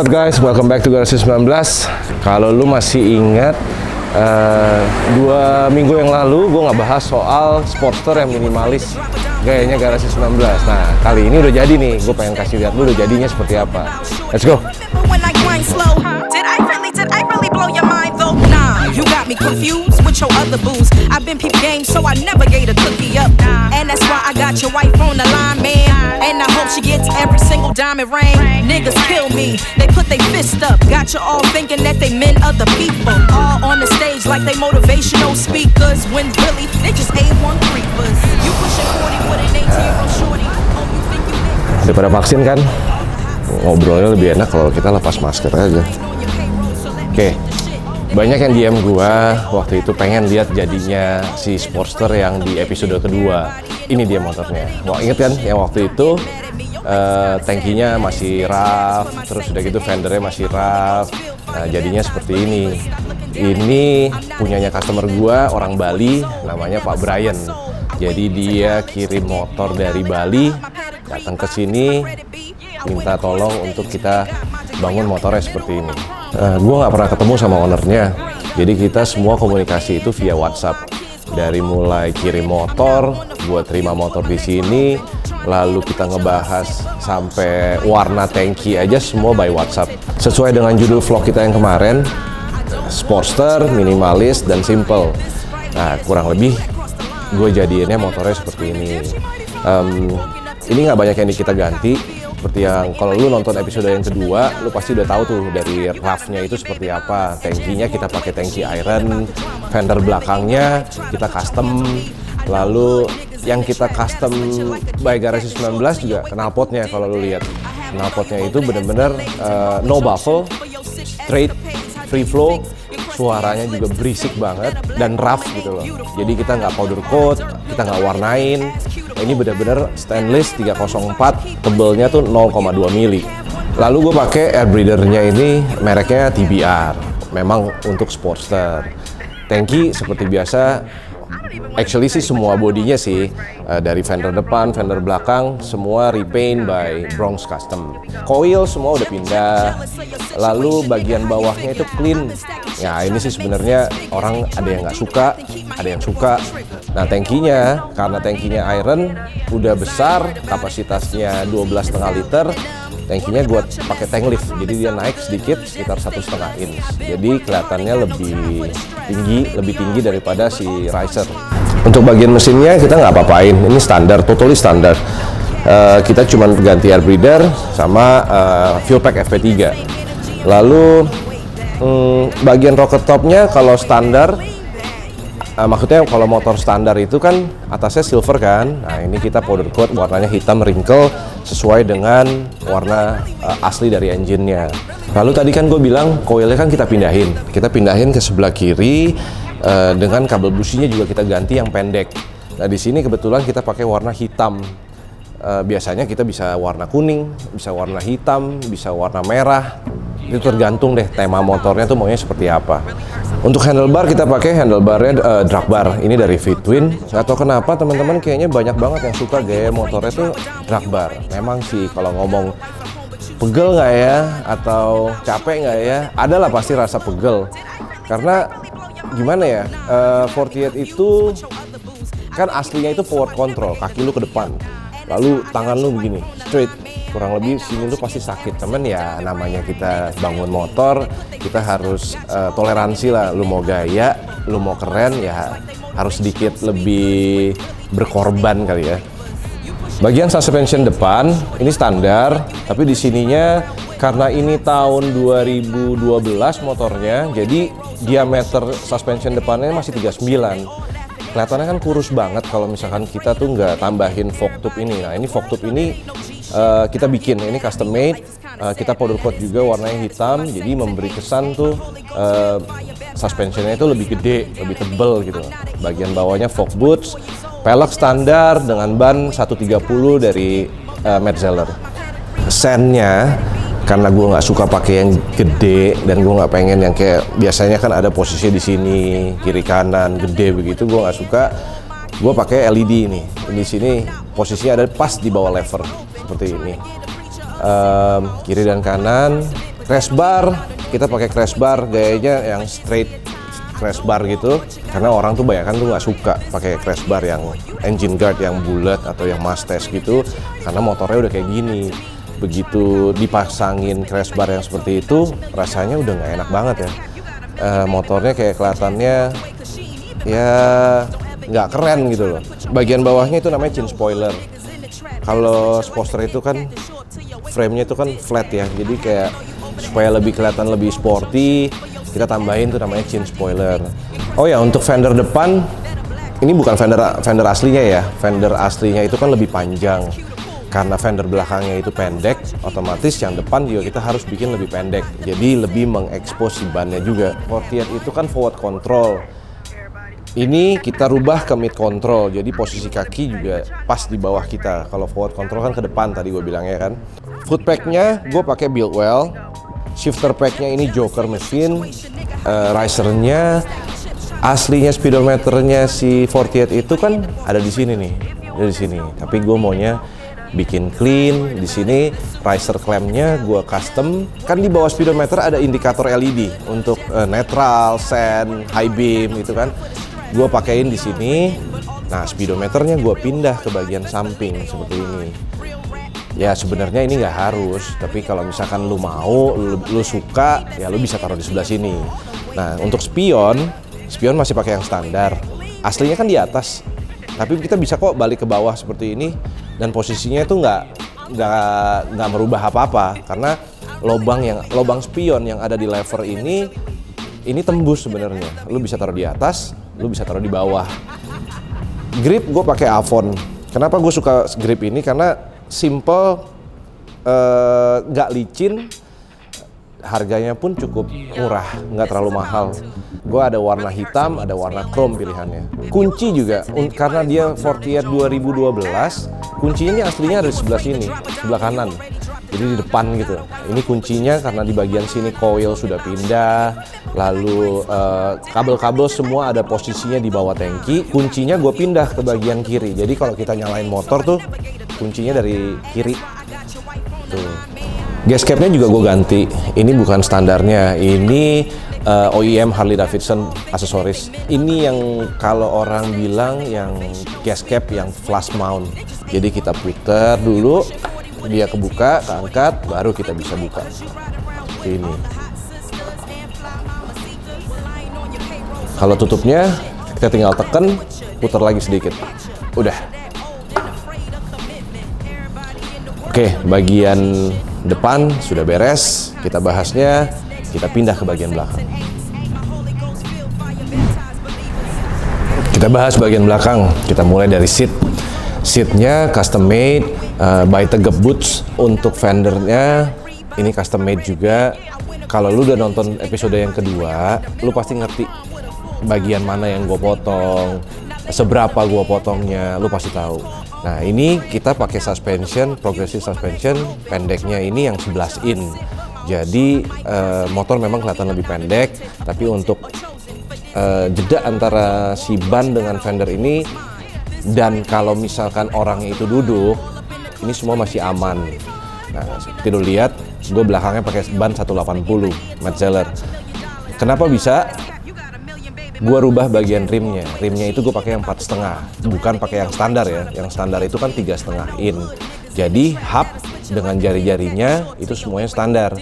What's up guys, welcome back to Garasi 19. Kalau lu masih ingat 2 minggu yang lalu gue nggak bahas soal Sportster yang minimalis gayanya Garasi 19. Nah kali ini udah jadi nih, gue pengen kasih lihat lu udah jadinya seperti apa. Let's go. You got me confused with your other booze. I've been peep game, so I never gave a cookie up. And that's why I got your wife on the line, man. And I hope she gets every single diamond ring. Niggas kill me, they put their fist up. Got you all thinking that they meant other people. All on the stage like they motivational speakers. When really, they just A1 creepers. You pushing 40 with an 18-year-old shorty. Oh, you think you niggas? Daripada vaksin kan, ngobrolnya lebih enak kalau kita lepas masker aja. Oke. Banyak yang DM gua waktu itu pengen lihat jadinya si Sportster yang di episode kedua. Ini dia motornya. Wah, inget kan yang waktu itu tankinya masih rough, terus udah gitu fendernya masih rough. Nah, jadinya seperti ini. Ini punyanya customer gua, orang Bali, namanya Pak Brian. Jadi dia kirim motor dari Bali, datang ke sini, minta tolong untuk kita bangun motornya seperti ini. Gue nggak pernah ketemu sama ownernya, jadi kita semua komunikasi itu via WhatsApp. Dari mulai kirim motor, gue terima motor di sini, lalu kita ngebahas sampai warna tangki aja semua by WhatsApp. Sesuai dengan judul vlog kita yang kemarin, Sportster, minimalis dan simple. Nah kurang lebih gue jadiinnya motornya seperti ini. Ini nggak banyak yang kita ganti. Seperti yang kalau lu nonton episode yang kedua, lu pasti udah tahu tuh dari roughnya itu seperti apa. Tankinya kita pakai tangki iron, fender belakangnya kita custom. Lalu yang kita custom by Garasi 19 juga knalpotnya. Kalau lu lihat knalpotnya itu bener-bener no baffle, straight, free flow. Suaranya juga berisik banget dan rough gitu loh. Jadi kita nggak powder coat, kita nggak warnain. Ini benar-benar stainless 304, tebelnya tuh 0,2 mili. Lalu gue pakai air breather-nya ini mereknya TBR. Memang untuk Sportster. Tanki seperti biasa. Actually sih semua bodinya sih dari fender depan, fender belakang semua repaint by Bronx Custom. Coil semua udah pindah. Lalu bagian bawahnya itu clean. Ya ini sih sebenarnya orang ada yang nggak suka, ada yang suka. Nah tankinya karena tankinya iron udah besar, kapasitasnya 12,5 liter. Tankinya gue pakai tank lift, jadi dia naik sedikit sekitar 1,5 inch. Jadi kelihatannya lebih tinggi daripada si Riser. Untuk bagian mesinnya kita nggak apa-apain, ini standar, totally standar. Kita cuma ganti air breather sama fuel pack FP3. Lalu bagian rocker topnya kalau standar, maksudnya kalau motor standar itu kan atasnya silver kan. Nah ini kita powder coat warnanya hitam wrinkle sesuai dengan warna asli dari engine-nya. Lalu tadi kan gue bilang coilnya kan kita pindahin ke sebelah kiri dengan kabel businya juga kita ganti yang pendek. Nah di sini kebetulan kita pakai warna hitam. Biasanya kita bisa warna kuning, bisa warna hitam, bisa warna merah. Itu tergantung deh tema motornya tuh maunya seperti apa. Untuk handlebar kita pakai handlebarnya drag bar. Ini dari Fitwin. Nggak tahu kenapa teman-teman kayaknya banyak banget yang suka gaya motornya tuh drag bar. Memang sih kalau ngomong pegel nggak ya atau capek nggak ya, adalah pasti rasa pegel. Karena gimana ya, 48 itu kan aslinya itu forward control, kaki lu ke depan. Lalu tangan lu begini, straight. Kurang lebih sini lu pasti sakit. Temen ya namanya kita bangun motor, kita harus toleransi lah. Lu mau gaya, lu mau keren ya harus sedikit lebih berkorban kali ya. Bagian suspension depan ini standar, tapi di sininya karena ini tahun 2012 motornya, jadi diameter suspension depannya masih 39. Kelihatannya kan kurus banget kalau misalkan kita tuh nggak tambahin fog tube ini. Nah ini fog tube ini kita bikin, ini custom made, kita powder coat juga warnanya hitam, jadi memberi kesan tuh suspensionnya itu lebih gede, lebih tebel gitu. Bagian bawahnya fog boots, pelek standar dengan ban 130 dari Metzeler. Sennya karena gue nggak suka pakai yang gede dan gue nggak pengen yang kayak biasanya kan ada posisi di sini kiri kanan gede begitu, gue nggak suka. Gue pakai LED ini. Di sini posisinya ada pas di bawah lever seperti ini. Kiri dan kanan Crash bar, kita pakai crash bar gayanya yang straight crash bar gitu, karena orang tuh banyak kan tuh nggak suka pakai crash bar yang engine guard yang bulat atau yang Masters gitu, karena motornya udah kayak gini. Begitu dipasangin crash bar yang seperti itu, rasanya udah nggak enak banget ya. Motornya kayak kelihatannya ya nggak keren gitu loh. Bagian bawahnya itu namanya chin spoiler. Kalau Sportster itu kan frame-nya itu kan flat ya, jadi kayak supaya lebih kelihatan lebih sporty, kita tambahin tuh namanya chin spoiler. Oh ya, untuk fender depan ini bukan fender aslinya ya. Fender aslinya itu kan lebih panjang. Karena fender belakangnya itu pendek, otomatis yang depan juga kita harus bikin lebih pendek. Jadi lebih mengekspos si bannya juga. Fortieth itu kan forward control. Ini kita rubah ke mid control. Jadi posisi kaki juga pas di bawah kita. Kalau forward control kan ke depan tadi gue bilangnya kan. Foot pack-nya gue pakai Buildwell. Shifter pack-nya ini Joker mesin. Risernya aslinya speedometernya si Fortieth itu kan ada di sini nih, ada di sini. Tapi gue maunya bikin clean di sini. Riser clamp-nya gue custom. Kan di bawah speedometer ada indikator LED untuk neutral, sand, high beam itu kan. Gue pakein di sini. Nah, speedometernya gue pindah ke bagian samping seperti ini. Ya sebenarnya ini nggak harus, tapi kalau misalkan lu mau, lu suka, ya lu bisa taruh di sebelah sini. Nah, untuk spion masih pakai yang standar. Aslinya kan di atas, tapi kita bisa kok balik ke bawah seperti ini, dan posisinya itu nggak merubah apa-apa, karena lubang spion yang ada di lever ini tembus sebenarnya. Lu bisa taruh di atas, lu bisa taruh di bawah. Grip gue pakai Avon. Kenapa gue suka grip ini? Karena simple, nggak licin, harganya pun cukup murah, nggak terlalu mahal. Gue ada warna hitam, ada warna chrome pilihannya. Kunci juga, karena dia Fortieth 2012, kuncinya ini aslinya ada di sebelah sini, sebelah kanan. Jadi di depan gitu. Ini kuncinya karena di bagian sini coil sudah pindah, lalu kabel-kabel semua ada posisinya di bawah tangki. Kuncinya gue pindah ke bagian kiri. Jadi kalau kita nyalain motor tuh kuncinya dari kiri. Tuh. Gas cap-nya juga gue ganti. Ini bukan standarnya. Ini OEM Harley Davidson aksesoris. Ini yang kalau orang bilang yang gas cap yang flush mount. Jadi kita putar dulu, dia kebuka, keangkat, baru kita bisa buka. Ini. Kalau tutupnya kita tinggal tekan, putar lagi sedikit. Udah. Oke, bagian depan sudah beres. Kita bahasnya, kita pindah ke bagian belakang. Kita bahas bagian belakang. Kita mulai dari seat. Seatnya custom made by Tegep Boots. Untuk fendernya ini custom made juga. Kalau lu udah nonton episode yang kedua, lu pasti ngerti bagian mana yang gue potong, seberapa gue potongnya, lu pasti tahu. Nah, ini kita pakai suspension, progressive suspension, pendeknya ini yang 11 in. Jadi motor memang kelihatan lebih pendek, tapi untuk jeda antara si ban dengan fender ini, dan kalau misalkan orangnya itu duduk, ini semua masih aman. Nah, seperti lu lihat, gue belakangnya pakai ban 180 Metzeler. Kenapa bisa? Gue rubah bagian rimnya. Rimnya itu gue pakai yang 4,5, bukan pakai yang standar ya. Yang standar itu kan 3,5 in. Jadi hub dengan jari-jarinya itu semuanya standar.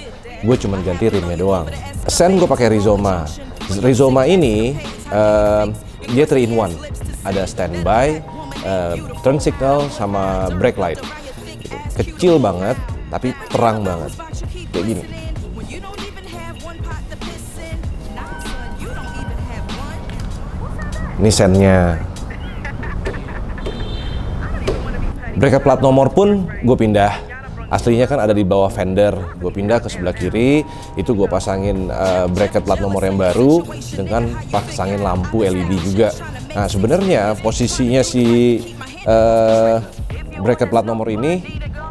Gue cuma ganti rimnya doang. Sen gue pakai Rizoma. Rizoma ini dia 3 in 1. Ada standby, turn signal, sama brake light. Kecil banget, tapi terang banget. Kayak gini. Ini sennya. Bracket plat nomor pun gue pindah. Aslinya kan ada di bawah fender. Gue pindah ke sebelah kiri. Itu gue pasangin bracket plat nomor yang baru dengan pasangin lampu LED juga. Nah, sebenarnya posisinya si bracket plat nomor ini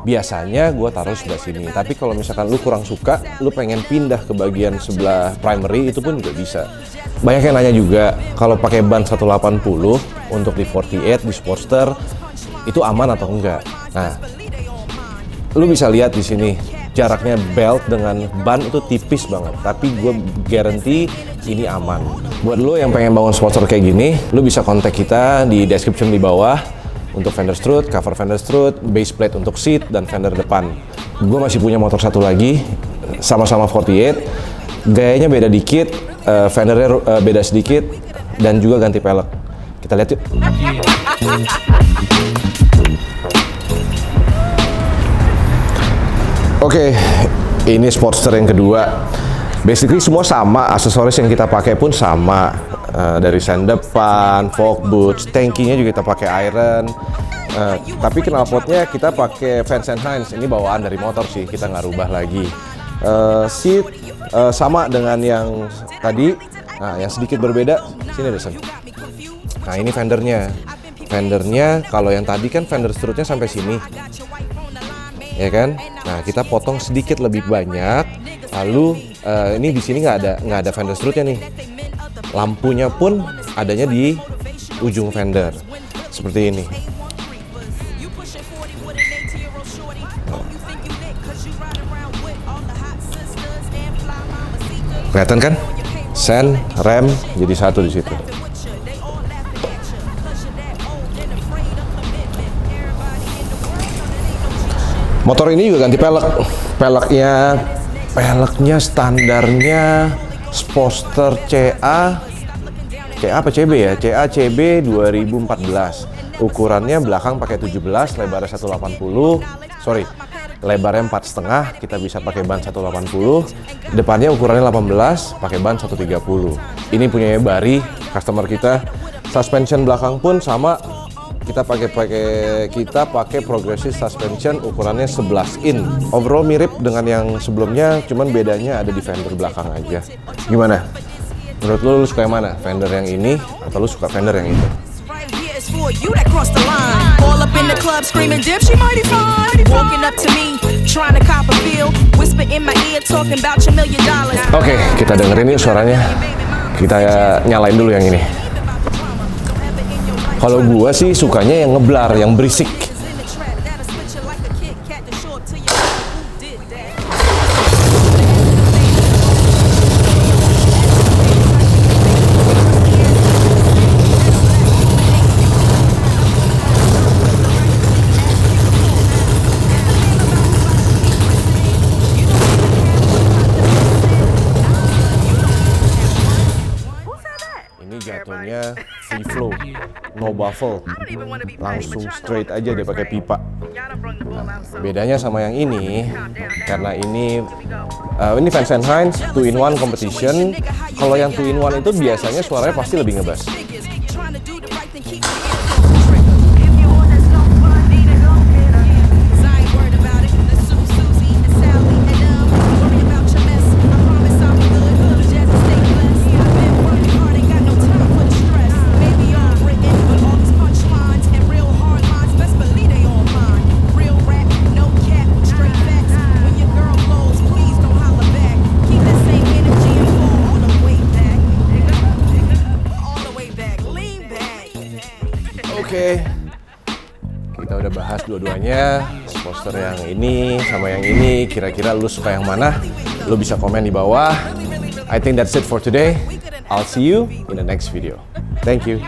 biasanya gue taruh sebelah sini. Tapi kalau misalkan lu kurang suka, lu pengen pindah ke bagian sebelah primary, itu pun juga bisa. Banyak yang nanya juga, kalau pakai ban 180 untuk di Fortieth, di Sportster, itu aman atau enggak? Nah, lu bisa lihat di sini jaraknya belt dengan ban itu tipis banget, tapi gue guarantee ini aman. Buat lu yang pengen bangun Sportster kayak gini, lu bisa kontak kita di description di bawah untuk fender strut, cover fender strut, base plate untuk seat, dan fender depan. Gue masih punya motor satu lagi, sama-sama 48, gayanya beda dikit, fendernya beda sedikit, dan juga ganti pelek. Kita lihat yuk. Oke, ini Sportster yang kedua. Basically semua sama, aksesoris yang kita pakai pun sama. Dari sen depan, fog boots, tankinya juga kita pakai iron. Tapi knalpotnya kita pakai Vance & Hines. Ini bawaan dari motor sih, kita nggak rubah lagi. Seat sama dengan yang tadi. Nah, yang sedikit berbeda, sini ada sen. Nah, ini fendernya. Fendernya kalau yang tadi kan fender strutnya sampai sini, ya kan? Nah, kita potong sedikit lebih banyak. Lalu ini di sini nggak ada fender strutnya nih. Lampunya pun adanya di ujung fender seperti ini. Kelihatan kan? Sen, rem jadi satu di situ. Motor ini juga ganti pelek. Peleknya standarnya Sportster CA apa CB ya? CA CB 2014. Ukurannya belakang pakai 17, lebarnya 180. Lebarnya 4,5, kita bisa pakai ban 180. Depannya ukurannya 18, pakai ban 130. Ini punya Bari, customer kita. Suspension belakang pun sama. Kita pakai progressive suspension ukurannya 11 in. Overall mirip dengan yang sebelumnya, cuman bedanya ada di fender belakang aja. Gimana? Menurut lu suka yang mana? Fender yang ini atau lu suka fender yang itu? For you that crossed the line, all up in the club screaming, "Dip, she mighty fine." Walking up to me, trying to cop a feel, whisper in my ear, talking about your $1 million. Oke, kita dengerin yuk suaranya. Kita nyalain dulu yang ini. Kalau gua sih sukanya yang ngeblar, yang berisik. Jatuhnya free flow, no baffle, langsung straight aja dia pakai pipa. Nah, bedanya sama yang ini, karena ini Vance & Hines 2-in-1 competition. Kalau yang 2-in-1 itu biasanya suaranya pasti lebih ngebass. Oke, kita udah bahas dua-duanya, Sportster yang ini sama yang ini. Kira-kira lu suka yang mana? Lu bisa komen di bawah. I think that's it for today. I'll see you in the next video. Thank you.